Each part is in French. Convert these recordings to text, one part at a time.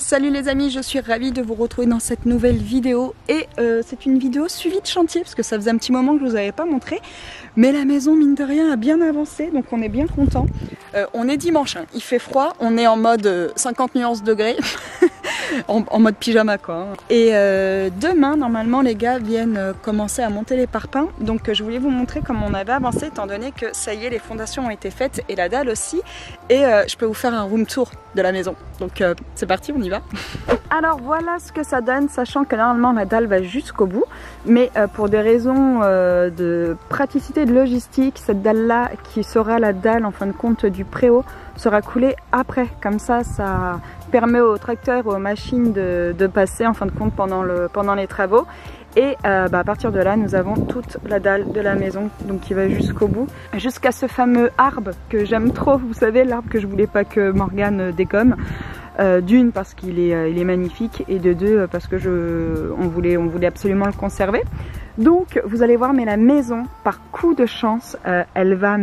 Salut les amis, je suis ravie de vous retrouver dans cette nouvelle vidéo et c'est une vidéo suivie de chantier parce que ça faisait un petit moment que je vous avais pas montré, mais la maison mine de rien a bien avancé, donc on est bien content. On est dimanche, hein, il fait froid, on est en mode 50 nuances degrés en mode pyjama quoi. Et demain normalement les gars viennent commencer à monter les parpaings, donc je voulais vous montrer comment on avait avancé étant donné que ça y est, les fondations ont été faites et la dalle aussi, et je peux vous faire un room tour de la maison, donc c'est parti, on y va. Alors voilà ce que ça donne, sachant que normalement la dalle va jusqu'au bout, mais pour des raisons de praticité et de logistique, cette dalle là qui sera la dalle en fin de compte du préau sera coulée après, comme ça ça permet aux tracteurs et aux machines de passer en fin de compte pendant les travaux. Et à partir de là, nous avons toute la dalle de la maison, donc qui va jusqu'au bout, jusqu'à ce fameux arbre que j'aime trop, vous savez, l'arbre que je voulais pas que Morgane dégomme. D'une parce qu'il est magnifique, et de deux parce que on voulait absolument le conserver. Donc vous allez voir, mais la maison, par coup de chance, elle va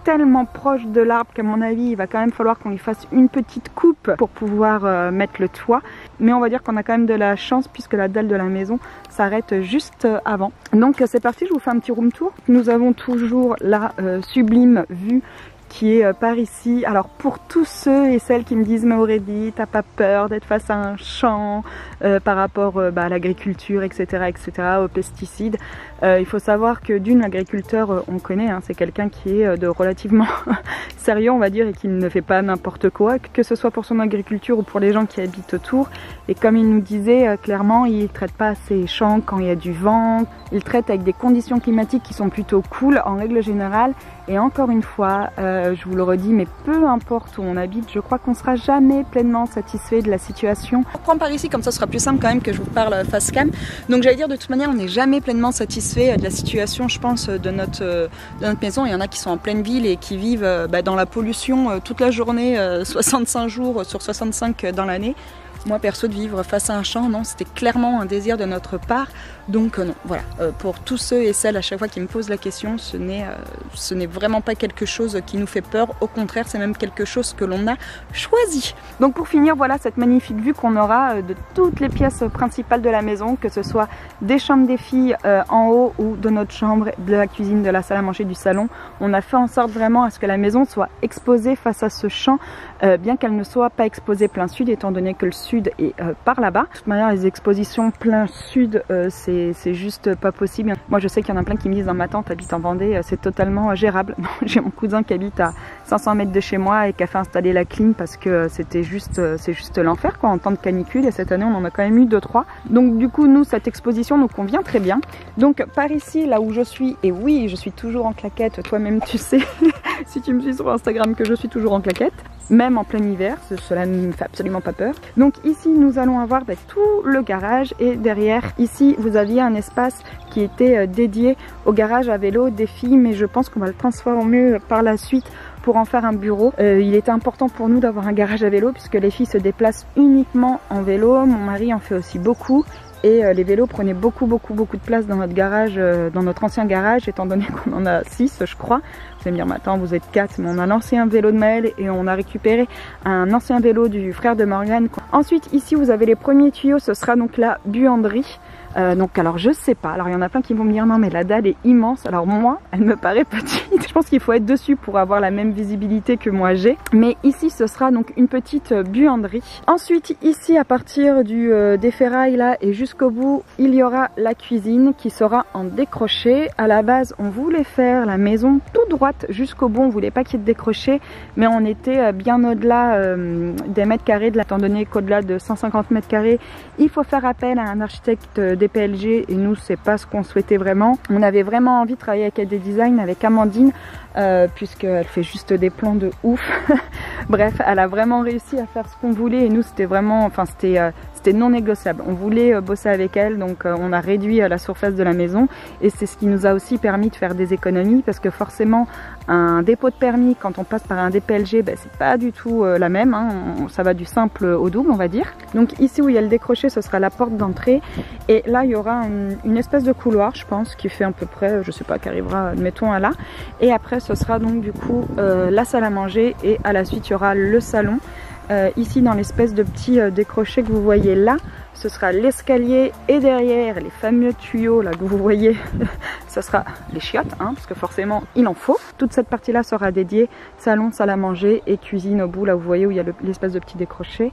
tellement proche de l'arbre qu'à mon avis il va quand même falloir qu'on lui fasse une petite coupe pour pouvoir mettre le toit, mais on va dire qu'on a quand même de la chance puisque la dalle de la maison s'arrête juste avant. Donc c'est parti, je vous fais un petit room tour. Nous avons toujours la sublime vue qui est par ici. Alors pour tous ceux et celles qui me disent mais Aurélie, t'as pas peur d'être face à un champ par rapport à l'agriculture, etc., aux pesticides, il faut savoir que d'une, l'agriculteur on connaît, hein, c'est quelqu'un qui est de relativement sérieux on va dire, et qui ne fait pas n'importe quoi, que ce soit pour son agriculture ou pour les gens qui habitent autour. Et comme il nous disait clairement, il ne traite pas ses champs quand il y a du vent, il traite avec des conditions climatiques qui sont plutôt cool en règle générale. Et encore une fois, je vous le redis, mais peu importe où on habite, je crois qu'on ne sera jamais pleinement satisfait de la situation. On reprend par ici, comme ça ce sera plus simple quand même que je vous parle face cam. Donc j'allais dire, de toute manière, on n'est jamais pleinement satisfait de la situation, je pense, de notre maison. Il y en a qui sont en pleine ville et qui vivent dans la pollution toute la journée, 65 jours sur 65 dans l'année. Moi perso, de vivre face à un champ, non, c'était clairement un désir de notre part. Donc non, voilà, pour tous ceux et celles à chaque fois qui me posent la question, ce n'est vraiment pas quelque chose qui nous fait peur. Au contraire, c'est même quelque chose que l'on a choisi. Donc pour finir, voilà cette magnifique vue qu'on aura de toutes les pièces principales de la maison, que ce soit des chambres des filles en haut ou de notre chambre, de la cuisine, de la salle à manger, du salon. On a fait en sorte vraiment à ce que la maison soit exposée face à ce champ, bien qu'elle ne soit pas exposée plein sud, étant donné que le sud est par là-bas. De toute manière, les expositions plein sud, c'est juste pas possible. Moi je sais qu'il y en a plein qui me disent, dans ma tante habite en Vendée, c'est totalement gérable. J'ai mon cousin qui habite à 500 mètres de chez moi et qui a fait installer la clim parce que c'est juste l'enfer quoi en temps de canicule, et cette année on en a quand même eu 2-3. Donc du coup nous, cette exposition nous convient très bien. Donc par ici, là où je suis, et oui je suis toujours en claquette, toi-même tu sais si tu me suis sur Instagram que je suis toujours en claquette, même en plein hiver, cela ne me fait absolument pas peur. Donc ici nous allons avoir tout le garage, et derrière ici vous aviez un espace qui était dédié au garage à vélo des filles, mais je pense qu'on va le transformer par la suite pour en faire un bureau. Il était important pour nous d'avoir un garage à vélo puisque les filles se déplacent uniquement en vélo, mon mari en fait aussi beaucoup. Et les vélos prenaient beaucoup de place dans notre garage, dans notre ancien garage, étant donné qu'on en a 6 je crois. Vous allez me dire, mais attends, vous êtes 4, mais on a l'ancien vélo de Maëlle et on a récupéré un ancien vélo du frère de Morgane. Ensuite ici vous avez les premiers tuyaux, ce sera donc la buanderie. Donc alors je sais pas, alors il y en a plein qui vont me dire non mais la dalle est immense, alors moi elle me paraît petite, je pense qu'il faut être dessus pour avoir la même visibilité que moi j'ai, mais ici ce sera donc une petite buanderie. Ensuite ici à partir des ferrailles là et jusqu'au bout il y aura la cuisine qui sera en décroché. À la base on voulait faire la maison tout droite jusqu'au bout, on voulait pas qu'il y ait de décroché, mais on était bien au-delà des mètres carrés, étant donné qu'au-delà de 150 mètres carrés il faut faire appel à un architecte des PLG, et nous c'est pas ce qu'on souhaitait vraiment. On avait vraiment envie de travailler avec AD Design, avec Amandine, puisqu'elle fait juste des plans de ouf. Bref, elle a vraiment réussi à faire ce qu'on voulait, et nous c'était vraiment, enfin c'était non négociable. On voulait bosser avec elle, donc on a réduit la surface de la maison, et c'est ce qui nous a aussi permis de faire des économies, parce que forcément un dépôt de permis quand on passe par un DPLG, c'est pas du tout la même, hein. Ça va du simple au double on va dire. Donc ici où il y a le décroché, ce sera la porte d'entrée, et là il y aura une espèce de couloir je pense qui fait à peu près, je sais pas, qui arrivera admettons à là, et après ce sera donc du coup la salle à manger, et à la suite il y aura le salon ici dans l'espèce de petit décroché que vous voyez là, ce sera l'escalier et derrière les fameux tuyaux là que vous voyez, ce sera les chiottes, hein, parce que forcément il en faut. Toute cette partie là sera dédiée salon, salle à manger et cuisine au bout, là vous voyez où il y a l'espèce de petit décroché.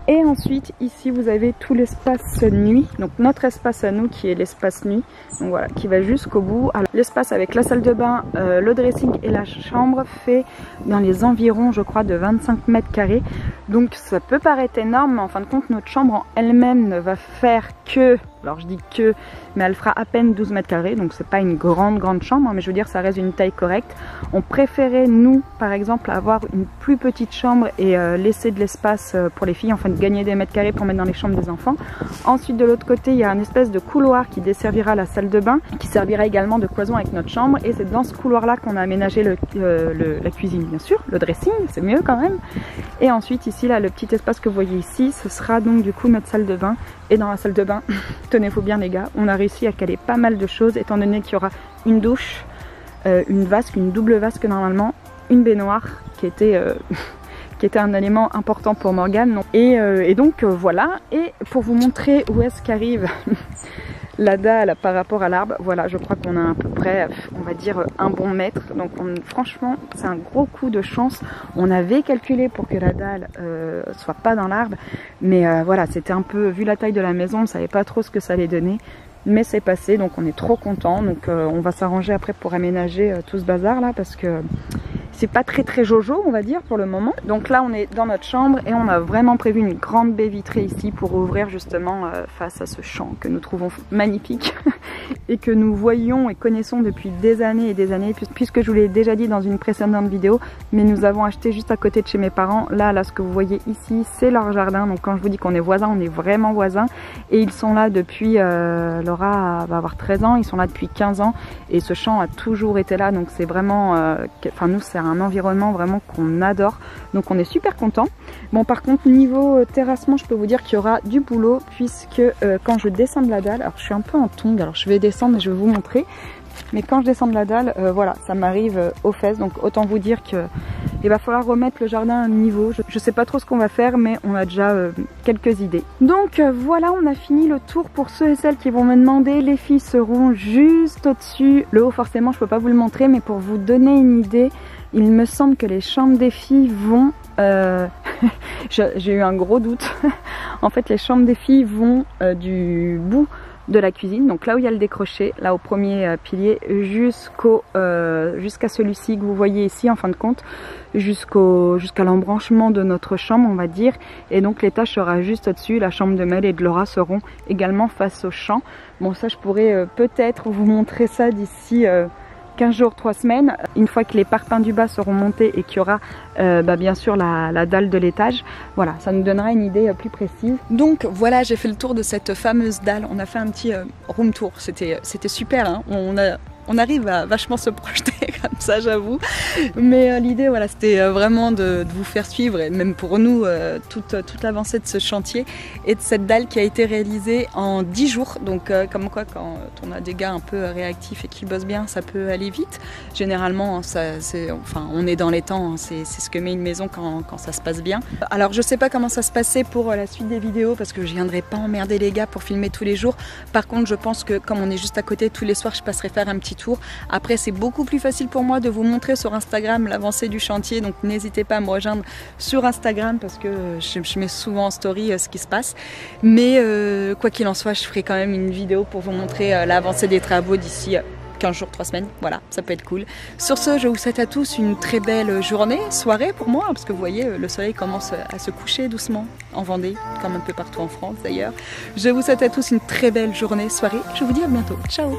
Et ensuite ici vous avez tout l'espace nuit, donc notre espace à nous qui est l'espace nuit, donc voilà, qui va jusqu'au bout. L'espace avec la salle de bain, le dressing et la chambre fait dans les environs je crois de 25 mètres carrés. Donc ça peut paraître énorme, mais en fin de compte notre chambre en elle-même ne va faire que, alors je dis que, mais elle fera à peine 12 mètres carrés, donc c'est pas une grande chambre, hein, mais je veux dire ça reste une taille correcte. On préférait nous par exemple avoir une plus petite chambre et laisser de l'espace pour les filles, enfin de gagner des mètres carrés pour mettre dans les chambres des enfants. Ensuite de l'autre côté il y a une espèce de couloir qui desservira la salle de bain, qui servira également de cloison avec notre chambre, et c'est dans ce couloir là qu'on a aménagé la cuisine bien sûr, le dressing, c'est mieux quand même. Et ensuite ici là, le petit espace que vous voyez ici, ce sera donc du coup notre salle de bain. Et dans la salle de bain, tenez-vous bien les gars, on a réussi à caler pas mal de choses, étant donné qu'il y aura une douche, une vasque, une double vasque normalement, une baignoire qui était un élément important pour Morgane. Et donc voilà, et pour vous montrer où est-ce qu'arrive la dalle par rapport à l'arbre, voilà, je crois qu'on a à peu près, on va dire, un bon mètre. Donc franchement, c'est un gros coup de chance. On avait calculé pour que la dalle soit pas dans l'arbre, mais voilà, c'était un peu, vu la taille de la maison, on ne savait pas trop ce que ça allait donner. Mais c'est passé, donc on est trop content. Donc on va s'arranger après pour aménager tout ce bazar là, parce que c'est pas très jojo on va dire pour le moment. Donc là on est dans notre chambre et on a vraiment prévu une grande baie vitrée ici pour ouvrir justement face à ce champ que nous trouvons magnifique et que nous voyons et connaissons depuis des années et des années, puisque je vous l'ai déjà dit dans une précédente vidéo, mais nous avons acheté juste à côté de chez mes parents. Là ce que vous voyez ici c'est leur jardin, donc quand je vous dis qu'on est voisins, on est vraiment voisins, et ils sont là depuis, Laura va avoir 13 ans, ils sont là depuis 15 ans et ce champ a toujours été là, donc c'est vraiment, enfin nous c'est un environnement vraiment qu'on adore, donc on est super content. Bon par contre niveau terrassement je peux vous dire qu'il y aura du boulot, puisque quand je descends de la dalle, alors je suis un peu en tongue, alors je vais descendre et je vais vous montrer, mais quand je descends de la dalle, voilà, ça m'arrive aux fesses, donc autant vous dire que il va falloir remettre le jardin à niveau. Je sais pas trop ce qu'on va faire, mais on a déjà quelques idées. Donc voilà, on a fini le tour pour ceux et celles qui vont me demander. Les filles seront juste au-dessus. Le haut forcément je peux pas vous le montrer, mais pour vous donner une idée, il me semble que les chambres des filles vont... j'ai eu un gros doute. En fait les chambres des filles vont du bout de la cuisine, donc là où il y a le décroché, là au premier pilier, jusqu'à celui-ci que vous voyez ici en fin de compte, jusqu'à l'embranchement de notre chambre on va dire, et donc l'étage sera juste au-dessus. La chambre de Mel et de Laura seront également face au champ. Bon ça je pourrais peut-être vous montrer ça d'ici 15 jours, 3 semaines, une fois que les parpaings du bas seront montés et qu'il y aura bien sûr la dalle de l'étage. Voilà, ça nous donnera une idée plus précise. Donc voilà, j'ai fait le tour de cette fameuse dalle. On a fait un petit room tour, c'était super, hein. On arrive à vachement se projeter comme ça, j'avoue. Mais l'idée, voilà, c'était vraiment de vous faire suivre, et même pour nous, toute l'avancée de ce chantier et de cette dalle qui a été réalisée en 10 jours. Donc comme quoi, quand on a des gars un peu réactifs et qui bossent bien, ça peut aller vite. Généralement, on est dans les temps, hein, c'est ce que met une maison quand ça se passe bien. Alors je sais pas comment ça se passait pour la suite des vidéos, parce que je viendrai pas emmerder les gars pour filmer tous les jours. Par contre, je pense que comme on est juste à côté, tous les soirs, je passerai faire un petit tour. Après c'est beaucoup plus facile pour moi de vous montrer sur Instagram l'avancée du chantier, donc n'hésitez pas à me rejoindre sur Instagram, parce que je mets souvent en story ce qui se passe. Mais quoi qu'il en soit, je ferai quand même une vidéo pour vous montrer l'avancée des travaux d'ici 15 jours, 3 semaines, voilà, ça peut être cool. Sur ce, je vous souhaite à tous une très belle journée, soirée pour moi, parce que vous voyez, le soleil commence à se coucher doucement en Vendée, comme un peu partout en France d'ailleurs. Je vous souhaite à tous une très belle journée, soirée, je vous dis à bientôt, ciao.